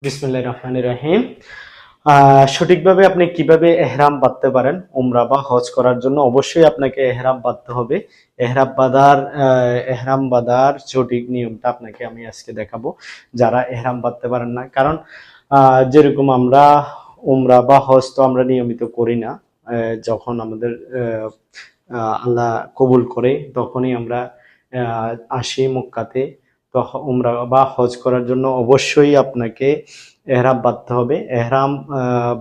বিসমিল্লাহির রহমানির রহিম। সঠিকভাবে আপনি কিভাবে এহরাম বাঁধতে পারেন উমরা বা হজ করার জন্য? অবশ্যই আপনাকে এহরাম বাঁধতে হবে। এহরাম বাঁধার সঠিক নিয়মটা আপনাকে আমি আজকে দেখাবো, যারা এহরাম বাঁধতে পারেন না। কারণ যেরকম আমরা উমরা বা হজ তো আমরা নিয়মিত করি না। যখন আমাদের আল্লাহ কবুল করে তখনই আমরা আসি মক্কাতে। তো উমরা বা হজ করার জন্য অবশ্যই আপনাকে এহরাম বাঁধতে হবে। এহরাম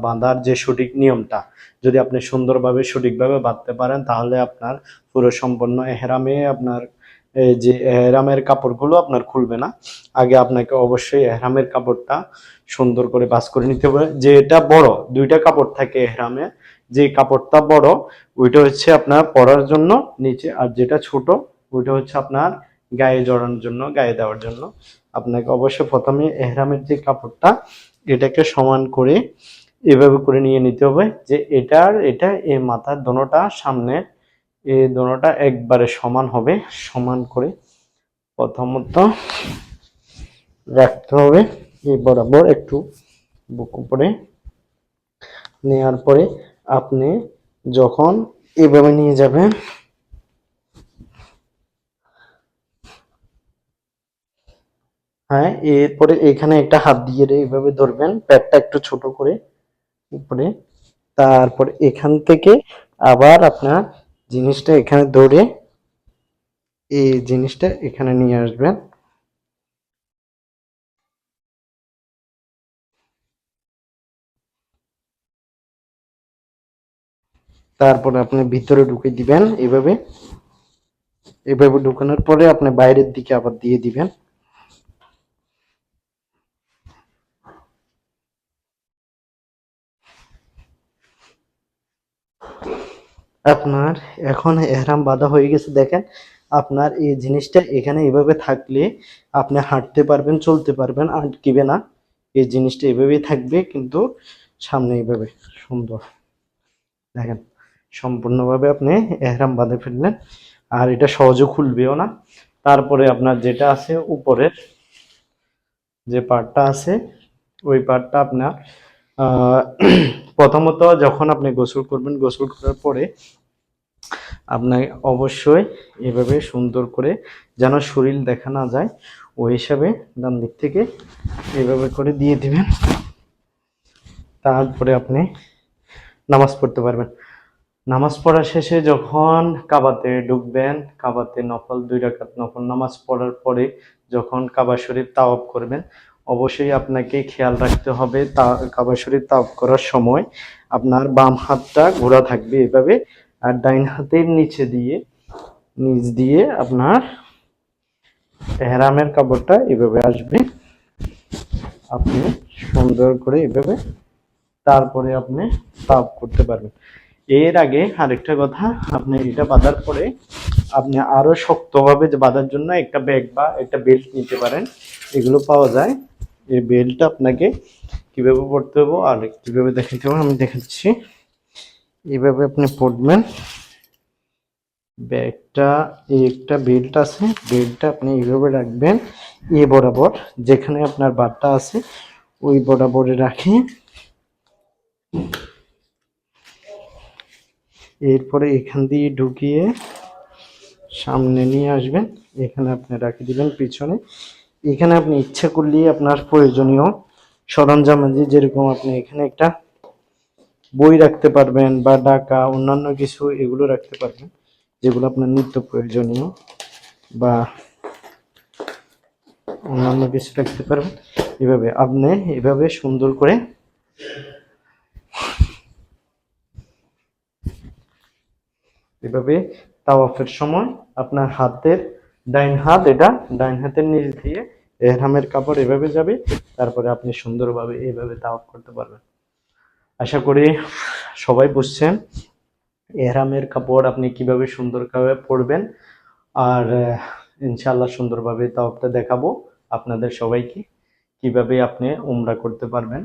বাঁধার যে সঠিক নিয়মটা যদি আপনি সুন্দরভাবে সঠিকভাবে বাঁধতে পারেন, তাহলে আপনার পুরো সম্পন্ন এহরামে আপনার যে এহরামের কাপড়গুলো আপনার খুলবে না। আগে আপনাকে অবশ্যই এহরামের কাপড়টা সুন্দর করে ভাঁজ করে নিতে হবে। যেটা বড়, দুইটা কাপড় থাকে এহরামে। যে কাপড়টা বড় ওইটা হচ্ছে আপনার পরার জন্য নিচে, আর যেটা ছোট ওইটা হচ্ছে আপনার গায়ে জড়ানোর জন্য, গায়ে দেওয়ার জন্য। আপনাকে অবশ্যই প্রথমে এহরামের যে কাপড়টা এটাকে সমান করে এভাবে করে নিয়ে নিতে হবে, যে এটা এই মাথার দোনোটা সামনে, এই দোনোটা একবারে সমান হবে। সমান করে প্রথমত রাখতে হবে, এই বরাবর একটু বুক উপরে নেওয়ার পরে আপনি যখন এভাবে নিয়ে যাবেন, হ্যাঁ, এরপরে এখানে একটা হাত দিয়ে এইভাবে ধরবেন, প্যাডটা একটু ছোট করে উপরে। তারপর এখান থেকে আবার আপনার জিনিসটা এখানে ধরে এই জিনিসটা এখানে নিয়ে আসবেন। তারপরে আপনি ভিতরে ঢুকে দিবেন এভাবে। এভাবে ঢুকানোর পরে আপনি বাইরের দিকে আবার দিয়ে দিবেন। আপনার এখন এহরাম বাঁধা হয়ে গেছে, দেখেন। আপনার এই জিনিসটা এখানে এভাবে থাকলে আপনি হাঁটতে পারবেন, চলতে পারবেন, আটকিবে না। এই জিনিসটা এভাবেই থাকবে, কিন্তু সামনে এইভাবে সুন্দর, দেখেন, সম্পূর্ণভাবে আপনি এহরাম বাঁধে ফেললেন। আর এটা সহজে খুলবেও না। তারপরে আপনার যেটা আছে উপরের যে পার্টটা আছে, ওই পার্টটা আপনার আহ, প্রথমত যখন আপনি গোসল করবেন, গোসল করার পরে আপনাকে অবশ্যই এভাবে সুন্দর করে, যেন শরীর দেখা না যায়, ওই হিসাবে ডান দিক থেকে এভাবে করে দিয়ে দিবেন। তারপরে আপনি নামাজ পড়তে পারবেন। নামাজ পড়া শেষে যখন কাবাতে ঢুকবেন, কাবাতে নফল 2 রাকাত নফল নামাজ পড়ার পরে যখন কাবা শরীফ তাওয়াফ করবেন, অবশ্যই আপনাকে খেয়াল রাখতে হবে কাবা শরীফ তাওয়াফ করার সময় আপনার বাম হাতটা ঘোরা থাকবে এভাবে, আর ডাইন হাতের নিচ দিয়ে আপনার এহরামের কাপড়টা এভাবে আসবে। আপনি সুন্দর করে এভাবে তারপরে আপনি তাওয়াফ করতে পারবেন। এর আগে আরেকটা কথা, আপনি এটা বাঁধার পরে আপনি আরো শক্তভাবে যে বাঁধার জন্য একটা ব্যাগ বা একটা বেল্ট নিতে পারেন, এগুলো পাওয়া যায়। এই বেল্টটা আপনাকে কিভাবে পড়তে হবে আর কিভাবে দেখাতে হবে আমি দেখাচ্ছি। এইভাবে আপনি পড়বেন ব্যাগটা। এই একটা বেল্ট আছে, বেল্টটা আপনি এইভাবে রাখবেন এ বরাবর, যেখানে আপনার বারটা আছে ওই বরাবরে রাখে। এরপরে এখান দিয়ে ঢুকিয়ে সামনে নিয়ে আসবেন, এখানে আপনি রাখে দিবেন পিছনে। এখানে আপনি ইচ্ছা করলে আপনার প্রয়োজনীয় সরঞ্জাম আছে, যেরকম আপনি এখানে একটা বই রাখতে পারবেন বা ডাকা অন্যান্য কিছু এগুলো রাখতে পারবেন, যেগুলো আপনার নিত্য প্রয়োজনীয়, বা অন্যান্য কিছু রাখতে পারবেন। এভাবে আপনি এভাবে সুন্দর করে এভাবে তাওয়াফের সময় আপনার ডাইন হাতের নিচ দিয়ে এহরামের কাপড় এভাবে যাবে। তারপরে আপনি সুন্দরভাবে এইভাবে তাওয়াফ করতে পারবেন। আশা করি সবাই বুঝছেন এহরামের কাপড় আপনি কিভাবে সুন্দরভাবে পরবেন। আর ইনশাআল্লাহ সুন্দরভাবে তাওয়াফটা দেখাবো আপনাদের সবাইকে, কিভাবে আপনি উমরা করতে পারবেন।